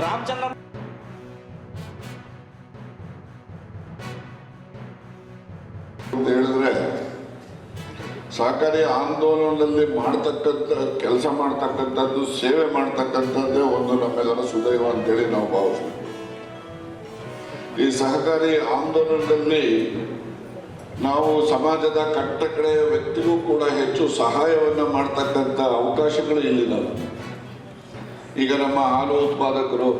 ರಾಮಚಂದ್ರ ಅಂತ ಹೇಳಿದ್ರೆ ಸಹಕಾರಿ ಆಂದೋಲನದಲ್ಲಿ ಕೆಲಸ ಮಾಡ್ತಕ್ಕಂಥದ್ದು, ಸೇವೆ ಮಾಡ್ತಕ್ಕಂಥದ್ದೇ ಒಂದು ನಮ್ಮೆಲ್ಲರ ಸುದೈವ ಅಂತೇಳಿ ನಾವು ಭಾವಿಸ್ತೀವಿ. ಈ ಸಹಕಾರಿ ಆಂದೋಲನದಲ್ಲಿ ನಾವು ಸಮಾಜದ ಕಟ್ಟಕಡೆಯ ವ್ಯಕ್ತಿಗೂ ಕೂಡ ಹೆಚ್ಚು ಸಹಾಯವನ್ನು ಮಾಡ್ತಕ್ಕಂಥ ಅವಕಾಶಗಳು ಇಲ್ಲಿದ್ದಾವೆ. ಈಗ ನಮ್ಮ ಹಾಲು ಉತ್ಪಾದಕರು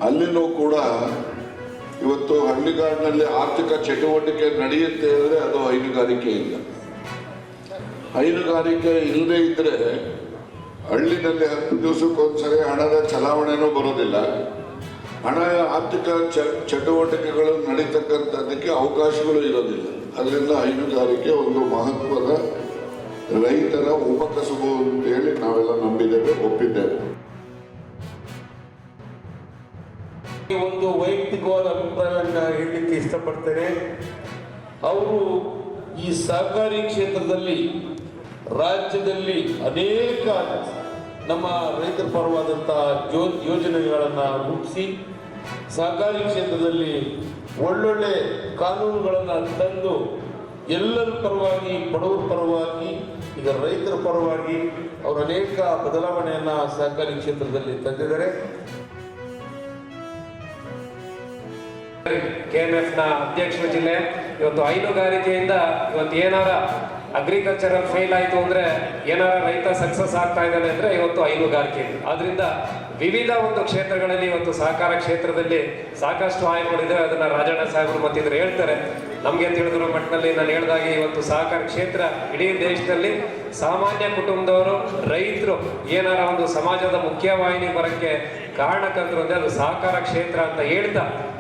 ಅಲ್ಲಿನೂ ಕೂಡ ಇವತ್ತು ಹಳ್ಳಿಗಾಡಿನಲ್ಲಿ ಆರ್ಥಿಕ ಚಟುವಟಿಕೆ ನಡೆಯುತ್ತೆ ಅಂದರೆ ಅದು ಹೈನುಗಾರಿಕೆ ಇಲ್ಲ. ಹೈನುಗಾರಿಕೆ ಇಲ್ಲದೆ ಇದ್ರೆ ಹಳ್ಳಿನಲ್ಲಿ 10 ದಿವಸಕ್ಕೊಂದ್ಸರಿ ಹಣದ ಚಲಾವಣೆನೂ ಬರೋದಿಲ್ಲ. ಹಣ ಆರ್ಥಿಕ ಚಟುವಟಿಕೆಗಳು ನಡೀತಕ್ಕಂಥದ್ದಕ್ಕೆ ಅವಕಾಶಗಳು ಇರೋದಿಲ್ಲ. ಅದರಿಂದ ಹೈನುಗಾರಿಕೆ ಒಂದು ಮಹತ್ವದ ರೈತರ ಉಪಕಸುಬು ಅಂತೇಳಿ ನಾವೆಲ್ಲ ನಂಬಿದ್ದೇವೆ, ಒಪ್ಪಿದ್ದೇವೆ. ಒಂದು ವೈಯಕ್ತಿಕವಾದ ಅಭಿಪ್ರಾಯವನ್ನು ಹೇಳಲಿಕ್ಕೆ ಇಷ್ಟಪಡ್ತೇನೆ. ಅವರು ಈ ಸಹಕಾರಿ ಕ್ಷೇತ್ರದಲ್ಲಿ ರಾಜ್ಯದಲ್ಲಿ ಅನೇಕ ನಮ್ಮ ರೈತರ ಪರವಾದಂಥ ಯೋಜನೆಗಳನ್ನು ರೂಪಿಸಿ ಸಹಕಾರಿ ಕ್ಷೇತ್ರದಲ್ಲಿ ಒಳ್ಳೊಳ್ಳೆ ಕಾನೂನುಗಳನ್ನು ತಂದು ಎಲ್ಲರ ಪರವಾಗಿ, ಬಡವರ ಪರವಾಗಿ, ಈಗ ರೈತರ ಪರವಾಗಿ ಅವರು ಅನೇಕ ಬದಲಾವಣೆಯನ್ನು ಸಹಕಾರಿ ಕ್ಷೇತ್ರದಲ್ಲಿ ತಂದಿದ್ದಾರೆ. KNF ನ ಅಧ್ಯಕ್ಷರ ಜಿಲ್ಲೆ ಇವತ್ತು ಹೈನುಗಾರಿಕೆಯಿಂದ ಇವತ್ತು ಏನಾರ ಅಗ್ರಿಕಲ್ಚರಲ್ ಫೇಲ್ ಆಯಿತು ಅಂದ್ರೆ ಏನಾರ ರೈತ ಸಕ್ಸಸ್ ಆಗ್ತಾ ಇದ್ದಾನೆ ಅಂದ್ರೆ ಇವತ್ತು ಹೈನುಗಾರಿಕೆ. ಆದ್ರಿಂದ ವಿವಿಧ ಒಂದು ಕ್ಷೇತ್ರಗಳಲ್ಲಿ ಇವತ್ತು ಸಹಕಾರ ಕ್ಷೇತ್ರದಲ್ಲಿ ಸಾಕಷ್ಟು ಆಯ್ಕೆಗಳಿದೆ. ಅದನ್ನ ರಾಜಣ್ಣ ಸಾಹೇಬರು ಮತ್ತಿದ್ರು ಹೇಳ್ತಾರೆ. ನಮ್ಗೆ ತಿಳಿದಿರೋ ಮಟ್ಟದಲ್ಲಿ ನಾನು ಹೇಳಿದಾಗೆ ಇವತ್ತು ಸಹಕಾರ ಕ್ಷೇತ್ರ ಇಡೀ ದೇಶದಲ್ಲಿ ಸಾಮಾನ್ಯ ಕುಟುಂಬದವರು, ರೈತರು ಏನಾರ ಒಂದು ಸಮಾಜದ ಮುಖ್ಯವಾಹಿನಿ ಬರಕ್ಕೆ ಕಾರಣಕರ್ತರು ಅಂದ್ರೆ ಅದು ಸಹಕಾರ ಕ್ಷೇತ್ರ ಅಂತ ಹೇಳ್ತಾ